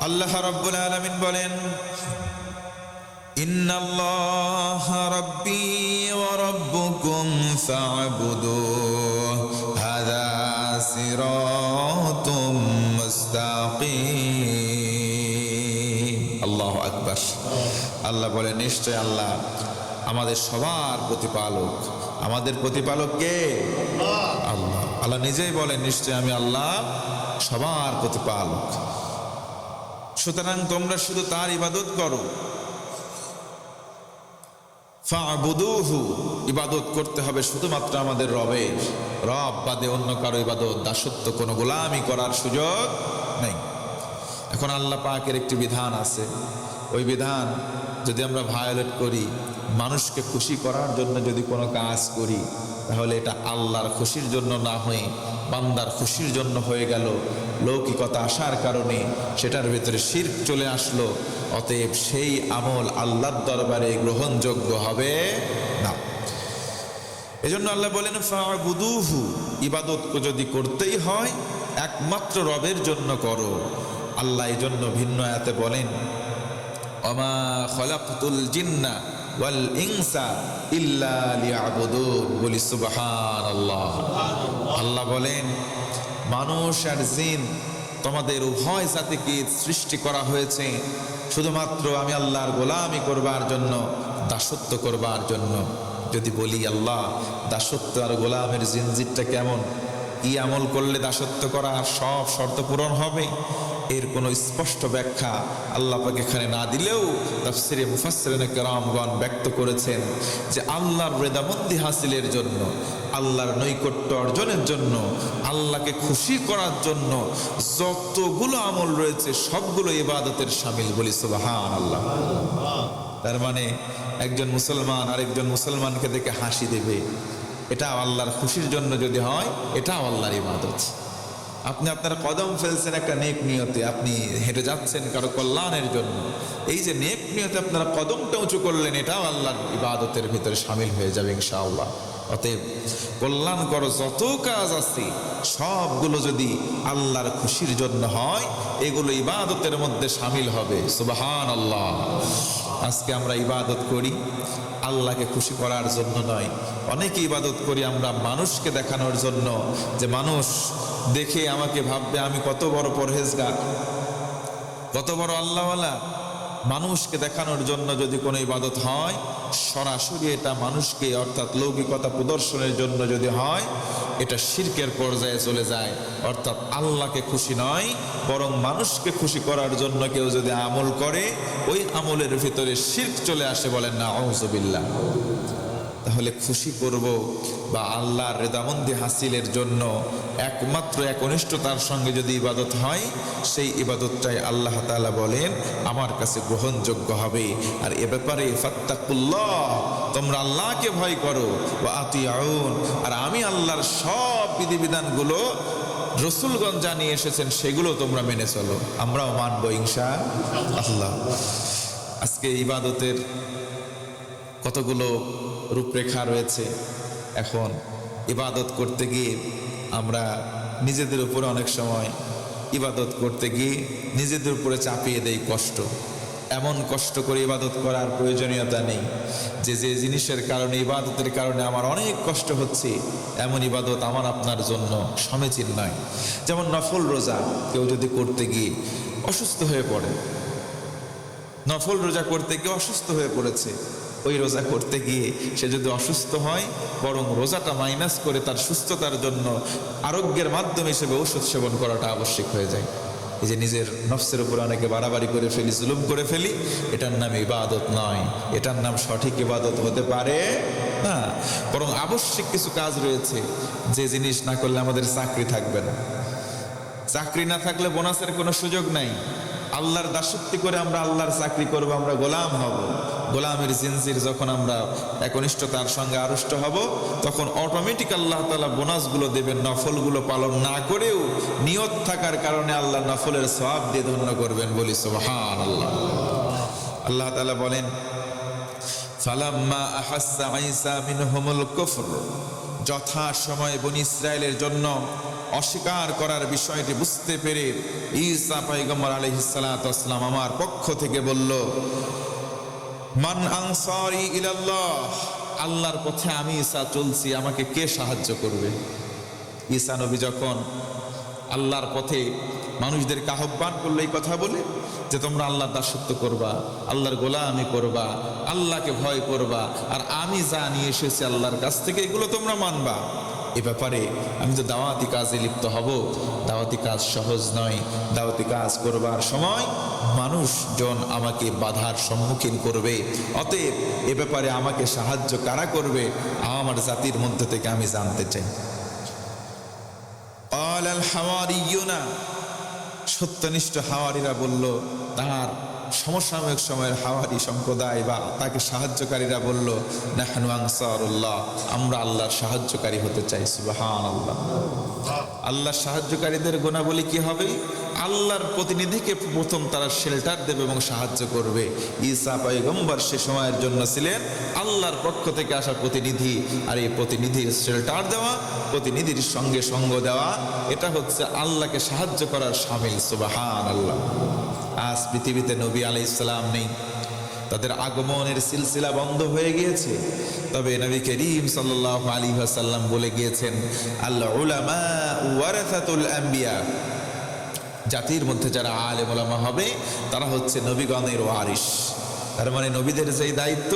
আল্লাহ রাব্বুল আলামিন বলেন, ইন্নাল্লাহা রাব্বী ওয়া রাব্বুকুম ফা'বুদুহু হাযা সিরাতুম মুস্তাকিম। আল্লাহু আকবার। আল্লাহ বলেন, নিশ্চয় আল্লাহ আমাদের সবার প্রতিপালক। আমাদের প্রতিপালক কে? আল্লাহ। আল্লাহ নিজেই বলেন, নিশ্চয় আমি আল্লাহ সবার প্রতিপালক। সুতরাং তোমরা শুধু তার ইবাদত করো। ফা'বুদুহু, ইবাদত করতে হবে শুধুমাত্র আমাদের রবের। রব বাদে অন্য কারো ইবাদত, দাসত্ব, কোনো গোলামি করার সুযোগ নেই। এখন আল্লাহ পাকের একটি বিধান আছে, ওই বিধান যদি আমরা ভায়োলেট করি, মানুষকে খুশি করার জন্য যদি কোনো কাজ করি, তাহলে এটা আল্লাহর খুশির জন্য না হয়ে বান্দার খুশির জন্য হয়ে গেল। লৌকিকতা আসার কারণে সেটার ভিতরে শিরক চলে আসলো। অতএব সেই আমল আল্লাহর দরবারে গ্রহণযোগ্য হবে না। এজন্য আল্লাহ বলেন, ফা'বুদুহু, ইবাদত যদি করতেই হয় একমাত্র রবের জন্য করো। আল্লাহ এই জন্য ভিন্ন আয়াতে বলেন, ওমা খলাকতুল জিন্না ওয়াল ইনসা ইল্লা লিয়াবুদুন। বলি সুবহানাল্লাহ। আল্লাহ বলেন, মানুষ আর জিন তোমাদের উভয় জাতিকে সৃষ্টি করা হয়েছে শুধুমাত্র আমি আল্লাহর গোলামি করবার জন্য, দাসত্ব করবার জন্য। যদি বলি আল্লাহ দাসত্ব আর গোলামের জিনজিরটা কেমন, কি আমল করলে দাসত্ব করার সব শর্ত পূরণ হবে, এর কোনো স্পষ্ট ব্যাখ্যা আল্লাহ পাক এখানে না দিলেও তাফসিরে মুফাসসিরিনে কেরামগণ ব্যক্ত করেছেন যে আল্লাহর রেদামন্দি হাসিলের জন্য, আল্লাহর নৈকট্য অর্জনের জন্য, আল্লাহকে খুশি করার জন্য যতগুলো আমল রয়েছে সবগুলো ইবাদতের শামিল। বলি সুবহানাল্লাহ। তার মানে একজন মুসলমান আরেকজন মুসলমানকে দেখে হাসি দেবে, এটা আল্লাহর খুশির জন্য যদি হয়, এটাও আল্লাহর ইবাদত। আপনি আপনার কদম ফেলছেন একটা নেক নিয়তে, আপনি হেঁটে যাচ্ছেন কারো কল্যাণের জন্য, এই যে নেক নিয়তে আপনারা কদমটা উঁচু করলেন, এটাও আল্লাহর ইবাদতের ভিতরে শামিল হয়ে যাবে ইনশাআল্লাহ। অতএব কল্যাণকর যত কাজ আছে সবগুলো যদি আল্লাহর খুশির জন্য হয়, এগুলো ইবাদতের মধ্যে শামিল হবে। সুবহানাল্লাহ। আজকে আমরা ইবাদত করি আল্লাহকে খুশি করার জন্য নয়, অনেকে ইবাদত করি আমরা মানুষকে দেখানোর জন্য, যে মানুষ দেখে আমাকে ভাববে আমি কত বড় পরহেজগার, কত বড় আল্লাহওয়ালা। মানুষকে দেখানোর জন্য যদি কোনো ইবাদত হয়, সরাসরি এটা মানুষকে অর্থাৎ লৌকিকতা প্রদর্শনের জন্য যদি হয়, এটা শিরকের পর্যায়ে চলে যায়। অর্থাৎ আল্লাহকে খুশি নয়, বরং মানুষকে খুশি করার জন্য কেউ যদি আমল করে, ওই আমলের ভিতরে শিরক চলে আসে। বলেন না আউযুবিল্লাহ। তাহলে খুশি করব বা আল্লাহর রেদামন্দি হাসিলের জন্য একমাত্র একনিষ্ঠতার সঙ্গে যদি ইবাদত হয়, সেই ইবাদতটাই আল্লাহ তাআলা বলেন আমার কাছে গ্রহণযোগ্য হবে। আর এ ব্যাপারে ফাত্তাকুল্লাহ, তোমরা আল্লাহকে ভয় করো, ওয়া আতিউন, আর আমি আল্লাহর সব বিধিবিধানগুলো রসুলগণ জানিয়ে এসেছেন সেগুলো তোমরা মেনে চলো। আমরাও মানবো ইনশাআল্লাহ। আজকে ইবাদতের কতগুলো রূপরেখা রয়েছে। এখন ইবাদত করতে গিয়ে আমরা নিজেদের উপরে অনেক সময় ইবাদত করতে গিয়ে নিজেদের উপরে চাপিয়ে দেই কষ্ট। এমন কষ্ট করে ইবাদত করার প্রয়োজনীয়তা নেই। যে যে জিনিসের কারণে, ইবাদতের কারণে আমার অনেক কষ্ট হচ্ছে, এমন ইবাদত আমার আপনার জন্য সমীচীন নয়। যেমন নফল রোজা কেউ যদি করতে গিয়ে অসুস্থ হয়ে পড়ে, নফল রোজা করতে গিয়ে অসুস্থ হয়ে পড়েছে, ওই রোজা করতে গিয়ে সে যদি অসুস্থ হয়, বরং রোজাটা মাইনাস করে তার সুস্থতার জন্য আরোগ্যের মাধ্যম হিসেবে ঔষধ সেবন করাটা আবশ্যক হয়ে যায়। এই যে নিজের নফসের উপরে অনেকে বাড়াবাড়ি করে ফেলি, জুলুম করে ফেলি, এটার নাম ইবাদত নয়, এটার নাম সঠিক ইবাদত হতে পারে না। বরং আবশ্যক কিছু কাজ রয়েছে, যে জিনিস না করলে আমাদের চাকরি থাকবে না। চাকরি না থাকলে বোনাসের কোনো সুযোগ নাই। আল্লাহর দাসত্ব করে আমরা আল্লাহর চাকরি করব, আমরা গোলাম হব। গোলামের জিনজির যখন আমরা একনিষ্ঠতার সঙ্গে আড়ষ্ট হব, তখন অটোমেটিক আল্লাহ তাআলা বোনাসগুলো দেবেন। নফলগুলো পালন না করেও নিয়ত থাকার কারণে আল্লাহ নফলের সওয়াব দিয়ে ধন্য করবেন। বলি সুবহানাল্লাহ। আল্লাহ তাআলা বলেন, ফালাম্মা আহাসসা ঈসা মিনহুমুল কুফর যথা সময়ে বনি ইসরায়েলের জন্য অস্বীকার করার বিষয়টি বুঝতে পেরে ঈসা পয়গম্বর আলাইহিস সালাতু ওয়াস সালাম আমার পক্ষ থেকে বলল, মান আনসারি ইলাল্লাহ, আল্লাহর পথে আমি ঈসা চলছি, আমাকে কে সাহায্য করবে? ঈসা নবী যখন আল্লাহর পথে মানুষদেরকে আহ্বান করলো এই কথা বলে যে তোমরা আল্লাহর দাসত্ব করবা, আল্লাহর গোলামি করবা, আল্লাহকে ভয় করবা, আর আমি যা নিয়ে এসেছি আল্লাহর কাছ থেকে এগুলো তোমরা মানবা। এ ব্যাপারে আমি তো দাওয়াতি কাজে লিপ্ত হব। দাওয়াতি কাজ সহজ নয়। দাওয়াতি কাজ করবার সময় মানুষজন আমাকে বাধার সম্মুখীন করবে। অতএব এ ব্যাপারে আমাকে সাহায্য কারা করবে আমার জাতির মধ্যে থেকে আমি জানতে চাই। আল হাওয়ারিয়ুনা, সত্যনিষ্ঠ হাওয়ারিরা বলল, তার সমসাময়িক সময়ের হাওয়ারি সম্প্রদায় বা তাকে সাহায্যকারীরা বলল, নাহনু আনসারুল্লাহ, আমরা আল্লাহর সাহায্যকারী হতে চাই। সুবহানাল্লাহ। আল্লাহর সাহায্যকারীদের গুণাবলী কি হবে? আল্লাহর প্রতিনিধিকে প্রথম তারা শেল্টার দেবে এবং সাহায্য করবে। ঈসা পয়গম্বর সে সময়ের জন্য ছিলেন আল্লাহর পক্ষ থেকে আসা প্রতিনিধি, আর এই প্রতিনিধির শেল্টার দেওয়া, প্রতিনিধির সঙ্গে সঙ্গ দেওয়া, এটা হচ্ছে আল্লাহকে সাহায্য করার শামিল। সুবহানাল্লাহ। আজ পৃথিবীতে নবী আলাইহিস সালাম নেই, তাদের আগমনের সিলসিলা বন্ধ হয়ে গিয়েছে। তবে নবী করিম সাল্লাল্লাহু আলাইহি ওয়াসাল্লাম বলে গিয়েছেন, আল উলামা ওয়ারাসাতুল আম্বিয়া, জাতির মধ্যে যারা আলেম ওলামা হবে তারা হচ্ছে নবীগণের ওয়ারিস। তার মানে নবীদের যেই দায়িত্ব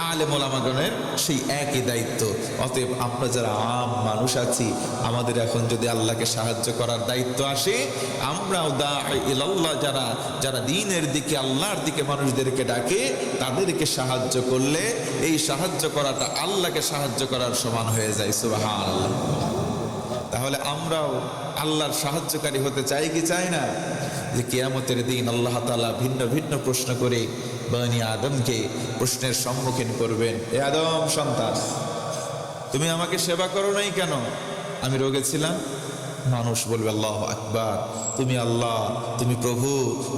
আলেম ওলামাগণের সেই একই দায়িত্ব। অতএব আমরা যারা আম মানুষ আছি, আমাদের এখন যদি আল্লাহকে সাহায্য করার দায়িত্ব আসে, আমরাও দাঈ ইলাল্লাহ, যারা দ্বীনের দিকে আল্লাহর দিকে মানুষদেরকে ডাকে, তাদেরকে সাহায্য করলে এই সাহায্য করাটা আল্লাহকে সাহায্য করার সমান হয়ে যায়। সুবহানাল্লাহ। তাহলে আমরাও আল্লাহর সাহায্যকারী হতে চাই কি চাই না? যে কিয়ামতের দিন আল্লাহ তাআলা ভিন্ন ভিন্ন প্রশ্ন করে বনি আদমকে প্রশ্নের সম্মুখীন করবেন। এ আদম সন্তান, তুমি আমাকে সেবা করো নাই কেন? আমি রোগে ছিলাম। মানুষ বলবে, আল্লাহু আকবার, তুমি আল্লাহ, তুমি প্রভু,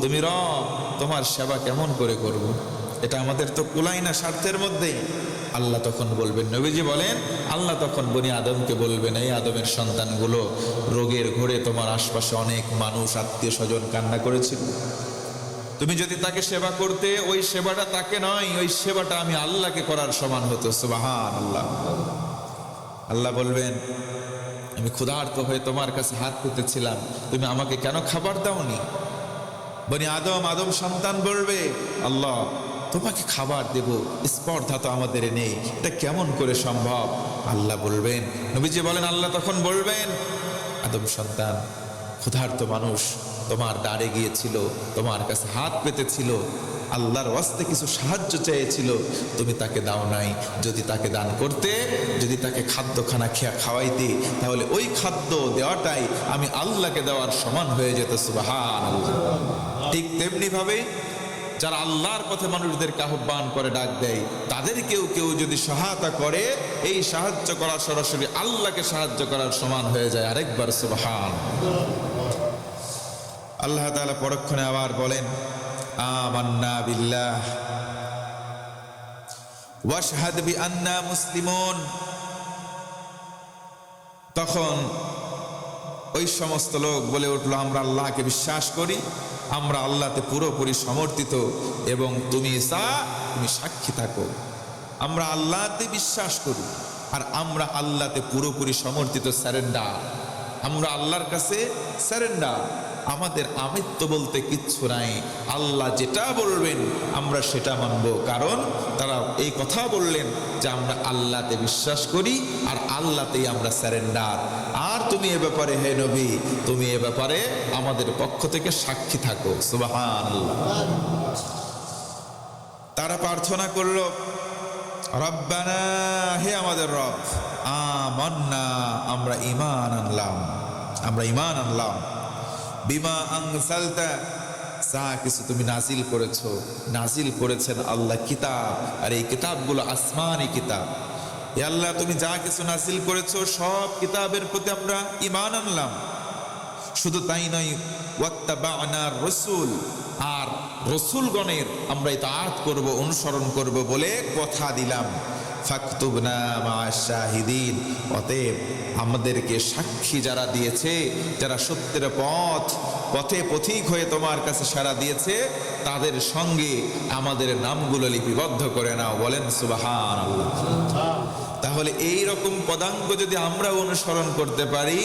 তুমি রব, তোমার সেবা কেমন করে করব? এটা আমাদের তো কুলাই না স্বার্থের মধ্যে। আল্লাহ তখন বলবেন, নবীজি বলেন, আল্লাহ তখন বনি আদমকে বলবেন, এই আদমের সন্তানগুলো, রোগের ঘোরে তোমার আশপাশে অনেক মানুষ আত্মীয় স্বজন কান্না করেছিল। তুমি যদি তাকে সেবা করতে, ওই সেবাটা তাকে নয়, ওই সেবাটা আমি আল্লাহকে করার সমান হতো। সুবহানাল্লাহ। আল্লাহ বলবেন, আমি ক্ষুধার্ত হয়ে তোমার কাছে হাত পেতেছিলাম, তুমি আমাকে কেন খাবার দাওনি? বনি আদম সন্তান বলবে, আল্লাহ তোমাকে খাবার দেব, স্পর্ধা তো আমাদের নেই, এটা কেমন করে সম্ভব? আল্লাহ বলবেন, নবীজি বলেন, আল্লাহ তখন বলবেন, আদম সন্তান, ক্ষুধার্ত মানুষ তোমার দ্বারে গিয়েছিল, তোমার কাছে হাত পেতেছিল, আল্লাহর ওয়াস্তে কিছু সাহায্য চেয়েছিল, তুমি তাকে দাও নাই। যদি তাকে দান করতে, যদি তাকে খাদ্যখানা খাওয়াইতে, তাহলে ওই খাদ্য দেওয়াটাই আমি আল্লাহকে দেওয়ার সমান হয়ে যেত। সুবহানাল্লাহ। ঠিক তেমনি ভাবে যারা আল্লাহর পথে মানুষদেরকে আহ্বান করে ডাক দেয়, তাদেরকেও কেউ যদি সহায়তা করে, এই সাহায্য করা সরাসরি আল্লাহকে সাহায্য করার সমান হয়ে যায়। আরেকবার সুবহানাল্লাহ। আল্লাহ তাআলা পরক্ষণে আবার বলেন, আমান্না বিল্লাহ ওয়াশহাদ বিআন্না মুসলিমুন। তখন ওই সমস্ত লোক বলে উঠলো, আমরা আল্লাহকে বিশ্বাস করি, আমরা আল্লাহতে পুরোপুরি সমর্পিত, এবং তুমি ঈসা, তুমি সাক্ষী থাকো। আমরা আল্লাহতে বিশ্বাস করি, আর আমরা আল্লাহতে পুরোপুরি সমর্পিত, স্যারেন্ডার। আমরা আল্লাহর কাছে স্যারেন্ডার। আমাদের আমিত্ব বলতে কিচ্ছু নাই। আল্লাহ যেটা বলবেন আমরা সেটা মানব। কারণ তারা এই কথা বললেন যে আমরা আল্লাহতে বিশ্বাস করি, আর আল্লাহতেই আমরা স্যারেন্ডার। আর তুমি এ ব্যাপারে, হে নবী, তুমি এ ব্যাপারে আমাদের পক্ষ থেকে সাক্ষী থাকো। সুবহানাল্লাহ। তারা প্রার্থনা করলো, রব্বানা, হে আমাদের রব, আমান্না, আমরা ঈমান আনলাম, আমরা ঈমান আনলাম, বিমা আনজালতা, যা কিছু তুমি নাজিল করেছো, নাজিল করেছেন আল্লাহ কিতাব, আর এই কিতাবগুলো আসমানি কিতাব। এ আল্লাহ, তুমি যা কিছু নাজিল করেছো সব কিতাবের প্রতি আমরা ঈমান আনলাম। শুধু তাই নয়, ওয়াত্তাবা'না রাসূল, আর রাসূলগণের আমরা ইতাআত করব, অনুসরণ করব বলে কথা দিলাম। ফাকতুবনা মা'আশ শাহিদিন। অতএব আমাদেরকে সাক্ষী যারা দিয়েছে, যারা সত্যের পথে পথিক হয়ে তোমার কাছে সাড়া দিয়েছে, তাদের সঙ্গে আমাদের নামগুলো লিপিবদ্ধ করে নাও। বলেন সুবহানাল্লাহ। তাহলে এই রকম পদাঙ্ক যদি আমরা অনুসরণ করতে পারি,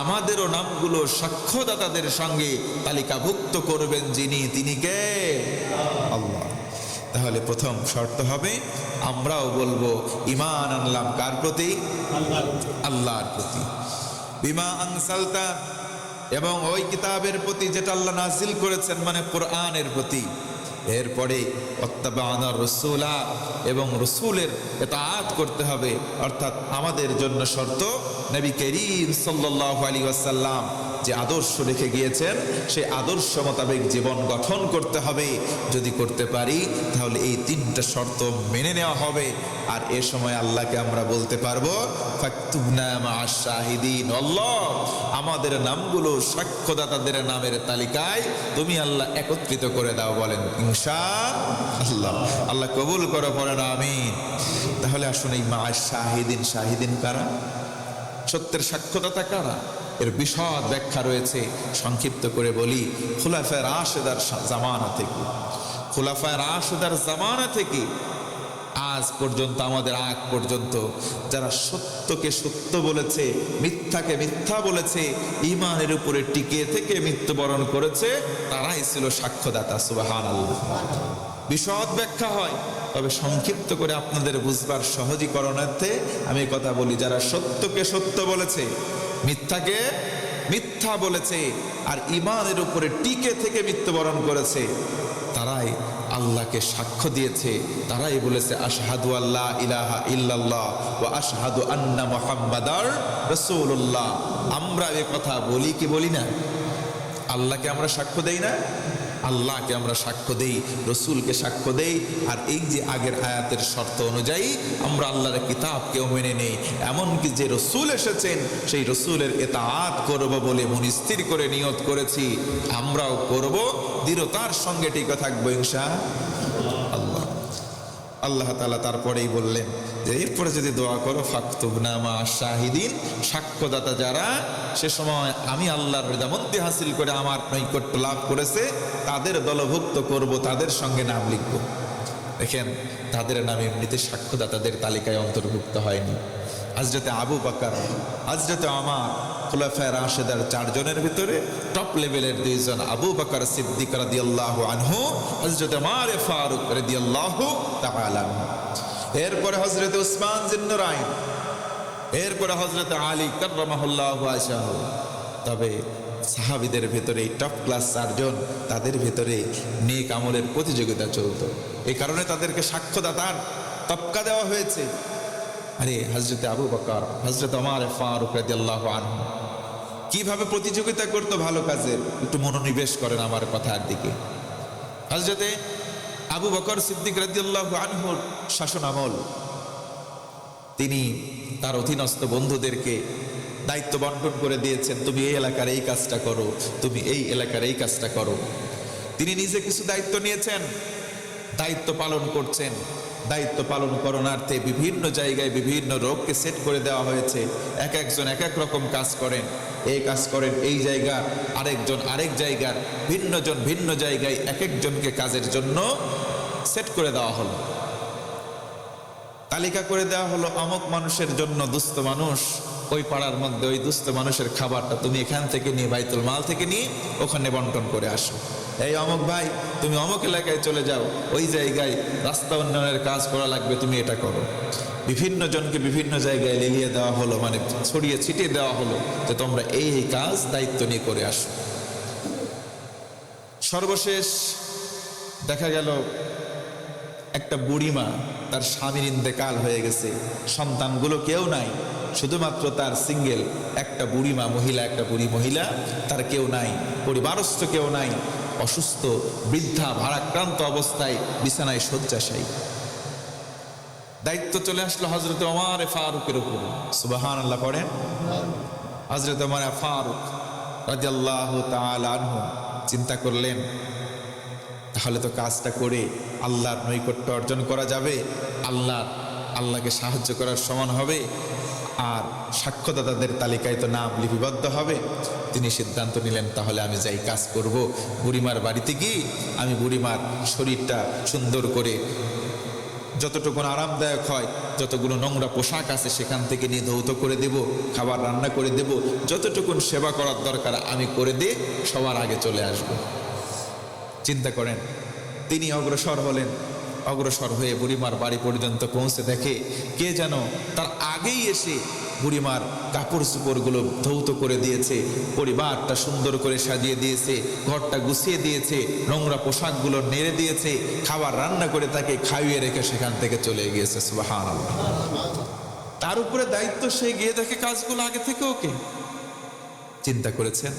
আমাদেরও নামগুলো সাক্ষ্যদাতাদের সঙ্গে তালিকাভুক্ত করবেন যিনি, তিনি কে? আল্লাহ। তাহলে প্রথম শর্ত হবে আমরাও বলবো ঈমান আনলাম কার প্রতি? আল্লাহর প্রতি। বিমা আনসালতা, এবং ওই কিতাবের প্রতি যেটা আল্লাহ নাজিল করেছেন, মানে কোরআনের প্রতি। এরপরে ওয়াত্তাবা'না রাসূলা, এবং রাসূলের ইতাআত করতে হবে। অর্থাৎ আমাদের জন্য শর্ত নবী করিম সাল্লাল্লাহু আলাইহি ওয়াসাল্লাম যে আদর্শ রেখে গিয়েছেন, সেই আদর্শ মোতাবেক জীবন গঠন করতে হবে। যদি করতে পারি তাহলে এই তিনটা শর্ত মেনে নেওয়া হবে। আর এ সময় আল্লাহকে আমরা বলতে পারবো ফাকতুবনা মা'আশ শাহিদিন। আল্লাহ, আমাদের নামগুলো সাক্ষ্যদাতাদের নামের তালিকায় তুমি আল্লাহ একত্রিত করে দাও। বলেন ইনশাআল্লাহ। আল্লাহ কবুল করো, পড়েন আমিন। তাহলে আসুন, এই মা'আশ শাহিদিন, শাহিদিন কারা? সত্যের সাক্ষ্যদাতা কারা? এর বিশদ ব্যাখ্যা রয়েছে। সংক্ষিপ্ত করে বলি, খুলাফায়ে রাশিদার জামানা থেকে, খুলাফায়ে রাশিদার জামানা থেকে আজ পর্যন্ত, আমাদের আগ পর্যন্ত যারা সত্যকে সত্য বলেছে, মিথ্যাকে মিথ্যা বলেছে, ঈমানের উপরে টিকে থেকে মৃত্যুবরণ করেছে, তারাই ছিল সাক্ষ্যদাতা। সুবহানাল্লাহ। বিশদ ব্যাখ্যা হয়, তবে সংক্ষিপ্ত করে আপনাদের বুঝবার সহজীকরণার্থে আমি কথা বলি। যারা সত্যকে সত্য বলেছে, মিথ্যাকে মিথ্যা বলেছে, আর ঈমানের উপরে টিকে থেকে মৃত্যুবরণ করেছে, তারাই আল্লাহকে সাক্ষ্য দিয়েছে। তারাই বলেছে আশহাদু আল্লা ইলাহা ইল্লাল্লাহ ওয়া আশহাদু আন্না মুহাম্মাদার রাসূলুল্লাহ। আমরা এই কথা বলি কি বলি না? আল্লাহকে আমরা সাক্ষ্য দেই না? আল্লাহকে আমরা সাক্ষ্য দেই, রসুলকে সাক্ষ্য দেই। আর এই যে আগের আয়াতের শর্ত অনুযায়ী আমরা আল্লাহর কিতাবকেও মেনে নেই। এমনকি যে রসুল এসেছেন, সেই রসুলের ইতাআত করব বলে মনস্থির করে নিয়ত করেছি, আমরাও করব, দৃঢ়তার সঙ্গে টিকে থাকবো ইনশাআল্লাহ। আল্লাহ তাআলা তারপরেই বললেন যে এরপরে যদি দোয়া করো ফাকতুবনা মা'আশ শাহিদিন, সাক্ষ্যদাতা যারা সে সময় আমি আল্লাহর রিদামন্দি হাসিল করে আমার নৈকট্য লাভ করেছে, তাদের দলভুক্ত করব, তাদের সঙ্গে নাম লিখব। দেখেন, তাদের নাম এমনিতে সাক্ষ্যদাতাদের তালিকায় অন্তর্ভুক্ত হয়নি। হযরতে আবু বকর, হযরতে ওমর, খুলাফায়ে রাশিদার 4 জনের ভিতরে টপ লেভেলের 2 জন, আবু বকর সিদ্দিক রাদিয়াল্লাহু আনহু, হযরতে ওমর ফারুক রাদিয়াল্লাহু তাআলা আনহু। এরপরে হযরতে উসমান জিন্নুরাইন, এরপরে হযরতে আলী কাররামাহুল্লাহু ওয়াজহাহু। তবে সাহাবীদের ভিতরে টপ ক্লাস 4 জন, তাদের ভিতরে নেক আমলের প্রতিযোগিতা চলতো। এই কারণে তাদেরকে সাক্ষ্যদাতার তবকা দেওয়া হয়েছে। আরে হযরতে আবু বকর, হযরতে ওমর ফারুক রাদিয়াল্লাহু আনহু কিভাবে প্রতিযোগিতা করতো ভালো কাজের, একটু মনোনিবেশ করেন আমার কথার দিকে। হযরতে আবু বকর সিদ্দিক রাদিয়াল্লাহু আনহুর শাসন আমল, তিনি তার অধীনস্থ বন্ধুদেরকে দায়িত্ব বন্টন করে দিয়েছেন, তুমি এই এলাকার এই কাজটা করো, তুমি এই এলাকার এই কাজটা করো। তিনি নিজে কিছু দায়িত্ব নিয়েছেন, দায়িত্ব পালন করছেন। দায়িত্ব পালন করণার্থে বিভিন্ন জায়গায় বিভিন্ন লোককে সেট করে দেওয়া হয়েছে। এক একজন এক এক রকম কাজ করেন, এই কাজ করেন এই জায়গার, আরেকজন আরেক জায়গার, ভিন্নজন ভিন্ন জায়গায় এক একজনকে কাজের জন্য সেট করে দেওয়া হলো, তালিকা করে দেওয়া হলো। অমুক মানুষের জন্য, দুস্থ মানুষ, ওই পাড়ার মধ্যে ওই দুস্থ মানুষের খাবারটা তুমি এখান থেকে নিয়ে, বাইতুল মাল থেকে নিয়ে ওখানে বন্টন করে আসো। এই অমুক ভাই, তুমি অমুক এলাকায় চলে যাও, ওই জায়গায় রাস্তা উন্নয়নের কাজ করা লাগবে, তুমি এটা করো। বিভিন্ন জনকে বিভিন্ন জায়গায় লেলিয়ে দেওয়া হলো, মানে ছড়িয়ে ছিটিয়ে দেওয়া হলো যে তোমরা এই কাজ দায়িত্ব নিয়ে করে আসো। সর্বশেষ দেখা গেল একটা বুড়িমা, তার স্বামীর ইন্তেকাল হয়ে গেছে, সন্তানগুলো কেউ নাই, শুধুমাত্র তার সিঙ্গেল একটা বুড়িমা মহিলা, একটা বুড়ি মহিলা, তার কেউ নাই, পরিবারস্থ কেউ নাই, অসুস্থ বৃদ্ধা ভারাক্রান্ত অবস্থায় বিছানায় শয্যাশায়ী। দায়িত্ব চলে আসলো হযরতে ওমর ফারুকের উপর। সুবহানাল্লাহ পড়েন। হযরতে ওমর ফারুক রাদিয়াল্লাহু তাআলা আনহু চিন্তা করলেন, তাহলে তো কাজটা করে আল্লাহর নৈকট্য অর্জন করা যাবে, আল্লাহর আল্লাহকে সাহায্য করার সমান হবে, আর সাক্ষ্যদাতাদের তালিকায় তো নাম লিপিবদ্ধ হবে। তিনি সিদ্ধান্ত নিলেন তাহলে আমি যাই, কাজ করব। বুড়িমার বাড়িতে গিয়ে আমি বুড়িমার শরীরটা সুন্দর করে যতটুকু আরামদায়ক হয়, যতগুলো নোংরা পোশাক আছে সেখান থেকে নিয়ে ধৌত করে দেব, খাবার রান্না করে দেব, যতটুকুন সেবা করার দরকার আমি করে দিয়ে সবার আগে চলে আসব। চিন্তা করেন, তিনি অগ্রসর হলেন। অগ্রসর হয়ে বুড়িমার বাড়ি পর্যন্ত পৌঁছে দেখে কে যেন তার আগেই এসে বুড়িমার কাপড় চোপড়গুলো ধৌত করে দিয়েছে, পরিবারটা সুন্দর করে সাজিয়ে দিয়েছে, ঘরটা গুছিয়ে দিয়েছে, নোংরা পোশাকগুলো নেড়ে দিয়েছে, খাবার রান্না করে তাকে খাইয়ে রেখে সেখান থেকে চলে গিয়েছে। সুবহানাল্লাহ। তার উপরে দায়িত্ব, সে গিয়ে দেখে কাজগুলো আগে থেকে ওকে। চিন্তা করেছেন,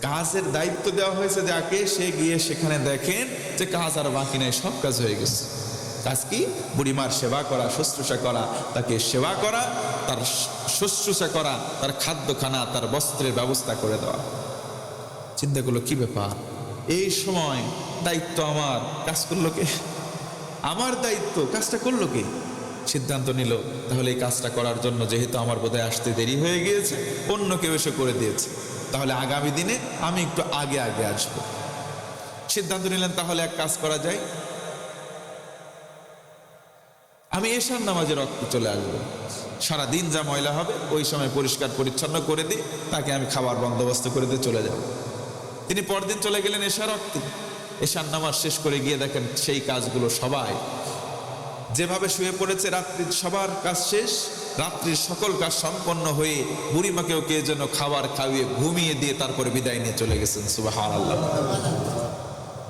কাজের দায়িত্ব দেওয়া হয়েছে যাকে, সে গিয়ে সেখানে দেখেন যে কাজ আর বাকি নাই, সব কাজ হয়ে গেছে। কাজ কি? বুড়িমার সেবা করা, শুশ্রূষা করা, তাকে সেবা করা, তার শুশ্রূষা করা, তার খাদ্যখানা, তার বস্ত্রের ব্যবস্থা করে দেওয়া। চিন্তা করলো কি ব্যাপার, এই সময় দায়িত্ব আমার, কাজ করলো কে? আমার দায়িত্ব, কাজটা করলো কে? সিদ্ধান্ত নিল তাহলে এই কাজটা করার জন্য যেহেতু আমার বোধহয় আসতে দেরি হয়ে গিয়েছে, অন্য কেউ এসে করে দিয়েছে, তাহলে আগামী দিনে আমি একটু আগে আগে আসব। সিদ্ধান্ত নিলেন তাহলে এক কাজ করা যায়, আমি এশার নামাজে রক্ত চলে আসবো, সারাদিন যা ময়লা হবে ওই সময় পরিষ্কার পরিচ্ছন্ন করে দিয়ে তাকে আমি খাবার বন্দোবস্ত করে দিয়ে চলে যাব। তিনি পরদিন চলে গেলেন এশার রক্তে। এশার নামাজ শেষ করে গিয়ে দেখেন সেই কাজগুলো সবাই যেভাবে শুয়ে পড়েছে, রাত্রির সবার কাজ শেষ, রাত্রির সকল কাজ সম্পন্ন হয়ে বুড়িমাকেও কে যেন খাবার খাইয়ে ঘুমিয়ে দিয়ে তারপরে বিদায় নিয়ে চলে গেছেন। সুবহানাল্লাহ।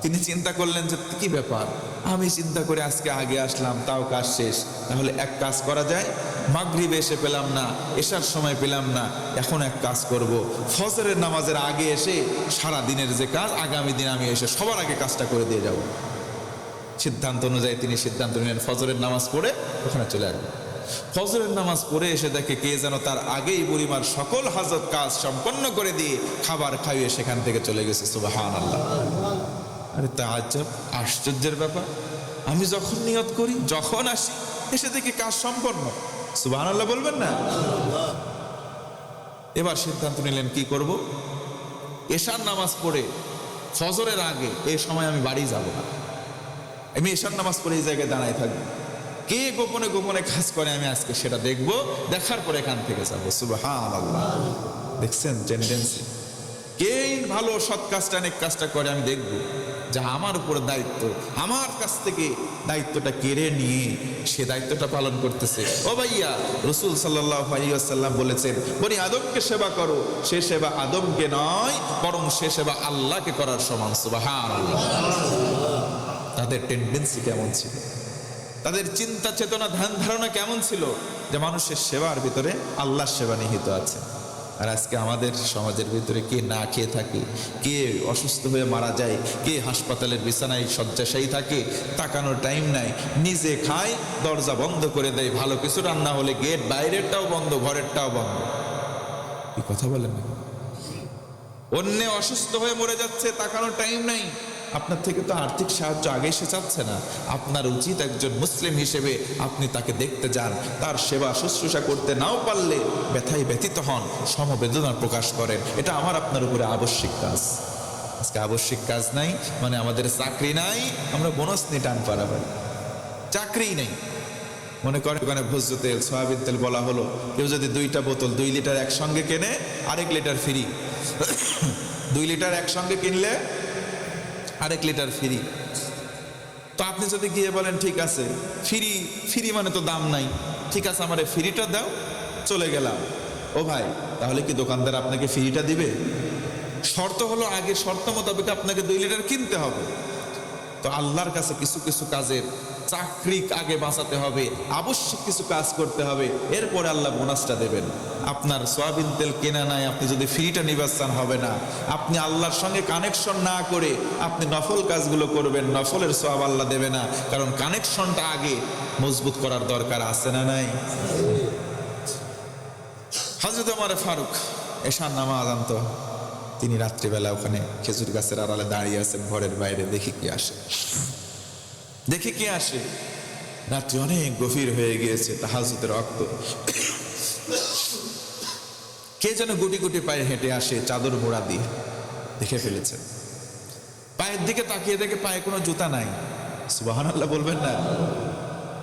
তিনি চিন্তা করলেন যে কি ব্যাপার, আমি চিন্তা করে আজকে আগে আসলাম, তাও কাজ শেষ, তাহলে এক কাজ করা যায়, মাগরিবে এসে পেলাম না, এশার সময় পেলাম না, এখন এক কাজ করব, ফজরের নামাজের আগে এসে সারা দিনের যে কাজ আগামী দিন আমি এসে সবার আগে কাজটা করে দিয়ে যাব। সিদ্ধান্ত অনুযায়ী তিনি সিদ্ধান্ত নিলেন ফজরের নামাজ পড়ে ওখানে চলে আসবেন। ফজরের নামাজ পড়ে এসে দেখে কে যেন তার আগেই বুড়িমার সকল হাজত কাজ সম্পন্ন করে দিয়ে খাবার খাইয়ে সেখান থেকে চলে গেছে। সুবহানাল্লাহ। আরে তাআজ্জব, আশ্চর্যের ব্যাপার, আমি যখন নিয়ত করি, যখন আসি, এসে দেখি কাজ সম্পন্ন। সুবহানাল্লাহ বলবেন না? এবার সিদ্ধান্ত নিলেন কি করব, এশার নামাজ পড়ে ফজরের আগে এই সময় আমি বাড়ি যাব না, আমি এশার নামাজ পড়ে এই জায়গায় দাঁড়ায় থাকবো, কে গোপনে গোপনে কাজ করে আমি আজকে সেটা দেখব, দেখার পরে এখান থেকে যাবো। সুবহানাল্লাহ। দেখছেন টেন্ডেন্সি, কে ভালো সৎ কাজটা নেক কাজটা করে আমি দেখব, যা আমার উপর দায়িত্ব, আমার কাছ থেকে দায়িত্বটা কেড়ে নিয়ে সে দায়িত্বটা পালন করতেছে। ও ভাইয়া, রাসূল সাল্লাল্লাহু আলাইহি ওয়াসাল্লাম বলেছেন, বনি আদমকে সেবা করো, সে সেবা আদমকে নয় বরং সে সেবা আল্লাহকে করার সমান। সুবহানাল্লাহ। তাদের টেন্ডেন্সি কেমন ছিল, তাদের চিন্তা চেতনা ধ্যান ধারণা কেমন ছিল, যে মানুষের সেবার ভিতরে আল্লাহর সেবা নিহিত আছে। আর আজকে আমাদের সমাজের ভিতরে কে না খেয়ে থাকে, কে অসুস্থ হয়ে মারা যায়, কে হাসপাতালের বিছানায় শয্যাশায়ী থাকে, তাকানোর টাইম নাই, নিজে খায়, দরজা বন্ধ করে দেয়, ভালো কিছু রান্না হলে গেট বাইরেরটাও বন্ধ, ঘরেরটাও বন্ধ। কি কথা বলেন না? অন্য অসুস্থ হয়ে মরে যাচ্ছে, তাকানোর টাইম নাই। আপনার থেকে তো আর্থিক সাহায্য আগেই সে চাচ্ছে না। আপনার উচিত একজন মুসলিম হিসেবে আপনি তাকে দেখতে যান, তার সেবা শুশ্রূষা করতে নাও পারলে ব্যথায় ব্যথিত হন, সমবেদনা প্রকাশ করেন। এটা আমার আপনার উপরে আবশ্যিক কাজ। আজকে আবশ্যিক কাজ নাই মানে আমাদের চাকরি নাই, আমরা বোনাস নিয়ে টান পারাবারি, চাকরি নেই। মনে করেন ওখানে ভোজ্য তেল, সয়াবিন তেল বলা হলো, কেউ যদি 2টা বোতল 2 লিটার একসঙ্গে কেনে, আরেক লিটার ফ্রি। 2 লিটার একসঙ্গে কিনলে আরেক লিটার ফ্রি। তো আপনি যদি গিয়ে বলেন ঠিক আছে, ফ্রি ফ্রি মানে তো দাম নাই, ঠিক আছে আমার ফ্রিটা দাও, চলে গেলাম। ও ভাই, তাহলে কি দোকানদার আপনাকে ফ্রিটা দিবে? শর্ত হলো আগে শর্ত মোতাবেক আপনাকে 2 লিটার কিনতে হবে। তো আল্লাহর কাছে কিছু কিছু কাজের চাকরি আগে বাঁচাতে হবে, আবশ্যক কিছু কাজ করতে হবে, এরপরে আল্লাহ বোনাসটা দেবেন। আপনার সয়াবিন তেল কেনা নাই, আপনি যদি ফ্রিটা নির্বাচন হবে না। আপনি আল্লাহর সঙ্গে কানেকশন না করে আপনি নফল কাজগুলো করবেন, নফলের সওয়াব আল্লাহ দেবে না, কারণ কানেকশনটা আগে মজবুত করার দরকার আছে না নাই? হযরত ওমর ফারুক এশার নামাজ আনতো, তিনি রাত্রিবেলা ওখানে খেজুর গাছের আড়ালে দাঁড়িয়ে আছেন ঘরের বাইরে, দেখি কি আসে, দেখি কি আসে। রাত্রি অনেক গভীর হয়ে গিয়েছে, তাহাজ্জুদের ওয়াক্ত। কে যেন গুটি গুটি পায়ে হেঁটে আসে চাদর মোড়া দিয়ে, দেখে ফেলেছেন। পায়ের দিকে তাকিয়ে দেখে পায়ে কোনো জুতা নাই। সুবহানাল্লাহ বলবেন না?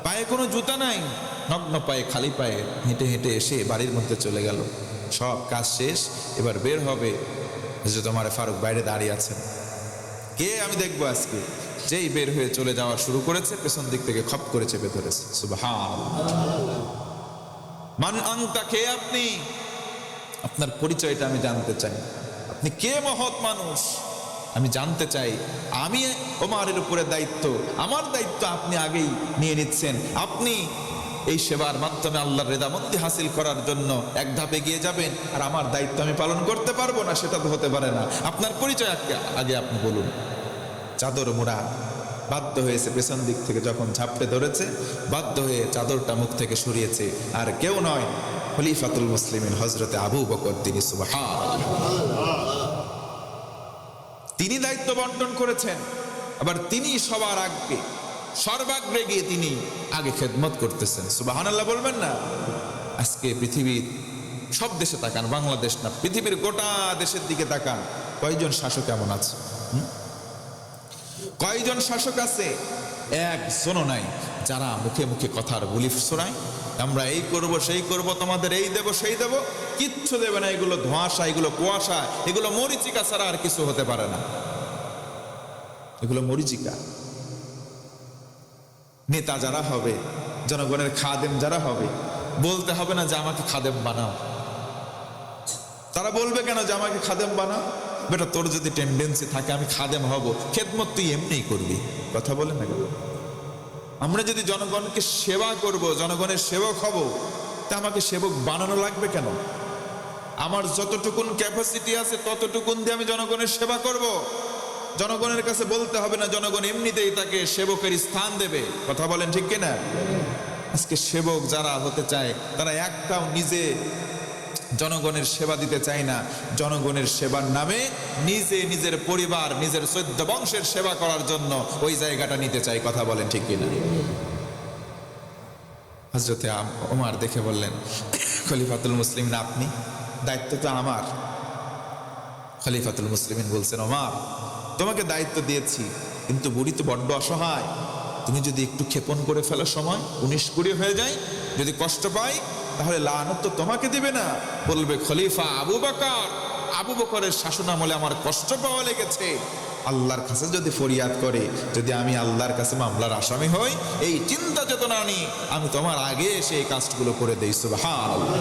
পায়ে কোনো জুতা নাই, নগ্ন পায়ে, খালি পায়ে হেঁটে হেঁটে এসে বাড়ির মধ্যে চলে গেল। সব কাজ শেষ, এবার বের হবে। হযরত ওমর ফারুক বাইরে দাঁড়িয়ে আছেন। কে আমি দেখবো আজকে। যেই বের হয়ে চলে যাওয়া শুরু করেছে, পেছন দিক থেকে খপ করে চেপে ধরেছে। সুবহানাল্লাহ। মান আনতা, কে আপনি? আপনার পরিচয়টা আমি জানতে চাই। আপনি কে মহৎ মানুষ আমি জানতে চাই। আমি ওমরের উপরে দায়িত্ব, আমার দায়িত্ব আপনি আগেই নিয়ে নিচ্ছেন। আপনি এই সেবার মাধ্যমে আল্লাহর রেদামন্দি হাসিল করার জন্য এক ধাপে এগিয়ে যাবেন, আর আমার দায়িত্ব আমি পালন করতে পারবো না, সেটা তো হতে পারে না। আপনার পরিচয় আগে আপনি বলুন। চাদর মোড়া, বাধ্য হয়েছে পেছন দিক থেকে যখন ঝাপটে ধরেছে, বাধ্য হয়ে চাদরটা মুখ থেকে সরিয়েছে। আর কেউ নয়, খলিফাতুল মুসলিমিন হযরতে আবু বকর, তিনি। সুবহানাল্লাহ। তিনি দায়িত্ব বন্টন করেছেন, আবার তিনি সবার আগে, সর্বাগ্রে গিয়ে তিনি আগে খেদমত করতেছেন। সুবহানাল্লাহ বলবেন না? আজকে পৃথিবীর সব দেশে তাকান, বাংলাদেশ না, পৃথিবীর গোটা দেশের দিকে তাকান, কয়জন শাসক এমন আছে? কয়জন শাসক আছে? একজনও নাই যারা মুখে মুখে কথার বুলি শোনায়, আমরা এই করব সেই করব, তোমাদের এই দেব সেই দেব। কিচ্ছু দেবে না। এগুলো ধোঁয়াশা, এগুলো কুয়াশা, এগুলো মরিচিকা ছাড়া আর কিছু হতে পারে না। এগুলো মরিচিকা। নেতা যারা হবে, জনগণের খাদেম যারা হবে, বলতে হবে না যে আমাকে খাদেম বানাও। তারা বলবে কেন যে আমাকে খাদেম বানাও? বেটা, তোর যদি টেন্ডেন্সি থাকে আমি খাদেম হব, খেদমত তুই এমনিই করবি। কথা বলে না কেন? আমরা যদি জনগণকে সেবা করব, জনগণের সেবক হব, তা আমাকে সেবক বানানো লাগবে কেন? আমার যতটুকুন ক্যাপাসিটি আছে ততটুকুন দিয়ে আমি জনগণের সেবা করব। জনগণের কাছে বলতে হবে না, জনগণ এমনিতেই তাকে সেবকের স্থান দেবে। কথা বলেন ঠিক কিনা? আজকে সেবক যারা হতে চায় তারা একটাও নিজে জনগণের সেবা দিতে চায় না। জনগণের সেবার নামে নিজে নিজের পরিবার, নিজের 14 বংশের সেবা করার জন্য ওই জায়গাটা নিতে চায়। কথা বলেন ঠিক কিনা? হযরতে ওমর দেখে বললেন, খলিফাতুল মুসলিমিন আপনি, দায়িত্ব তো আমার। খলিফাতুল মুসলিমিন বলছেন, ওমর তোমাকে দায়িত্ব দিয়েছি, কিন্তু বুড়ি তো বড্ড অসহায়। তুমি যদি একটু ক্ষেপণ করে ফেলো, সময় 19-20 হয়ে যায়, যদি কষ্ট পাই, তাহলে লানত তো তোমাকে দিবে না, বলবে খলিফা আবু বকর, আবু বকরের শাসনামলে আমার কষ্ট পাওয়া লেগেছে। আল্লাহর কাছে যদি ফরিয়াদ করে, যদি আমি আল্লাহর কাছে মামলার আসামি হই, এই চিন্তা চেতনা নিয়ে আমি তোমার আগে এসে এই কাজগুলো করে দেই। সুবহানাল্লাহ।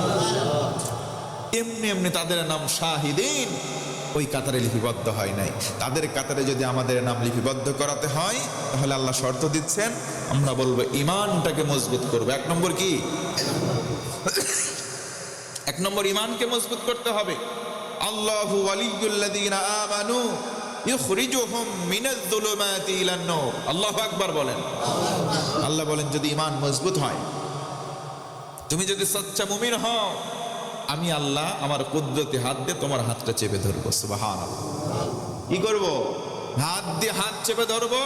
এমনি এমনি তাদের নাম শাহিদিন ওই কাতারে লিপিবদ্ধ হয় নাই। তাদের কাতারে যদি আমাদের নাম লিপিবদ্ধ করাতে হয়, তাহলে আল্লাহ শর্ত দিচ্ছেন, আমরা বলবো ইমানটাকে মজবুত করবো। 1 নম্বর কি? 1 নম্বর ইমানকে মজবুত করতে হবে। আল্লাহু ওয়ালিয়ুল্লাযীনা আমানু ইখরিজুহুম মিনাজ-যুলুমাতি ইলান-নূর। আল্লাহু আকবার বলেন। আল্লাহ বলেন, যদি ইমান মজবুত হয়, তুমি যদি সচ্চা মুমিন হও, আমি আল্লাহ আমার কুদরতি হাত দিয়ে তোমার হাতটা চেপে ধরবো। সুবহানাল্লাহ। কি করব? হাত দিয়ে হাত চেপে ধরবো।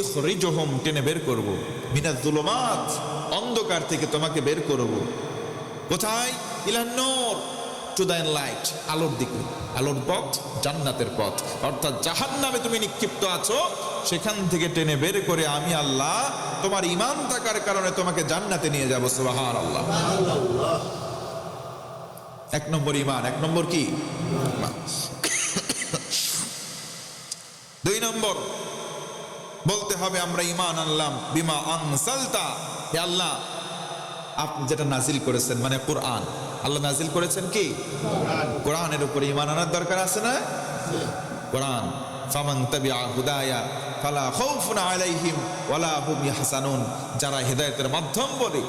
ইখরিজুহুম, টেনে বের করব, মিনাজ-যুলুমাত, অন্ধকার থেকে তোমাকে বের করব। কোথায়? ইলান-নূর, টু দ্য লাইট, আলোর দিকে। আলোর পথ জান্নাতের পথ, অর্থাৎ জাহান্নামে তুমি নিক্ষিপ্ত আছো, সেখান থেকে টেনে বের করে আমি আল্লাহ তোমার ঈমান থাকার কারণে তোমাকে জান্নাতে নিয়ে যাব। সুবহানাল্লাহ। 1 নম্বর ঈমান। 1 নম্বর কি? 2 নম্বর বলতে হবে আমরা ঈমান আনলাম বিমা আনসালতা, হে আল্লাহ আপনি যেটা নাজিল করেছেন, মানে কোরআন। আল্লাহ নাজিল করেছেন কি? কোরআনের উপরে ঈমান আনার দরকার আছে না? কোরআন, ফামান তাবিআ হুদায়া ফালা খাউফুন আলাইহিম ওয়ালা হুম ইয়াহসানুন, যারা হেদায়েতের মাধ্যম বলে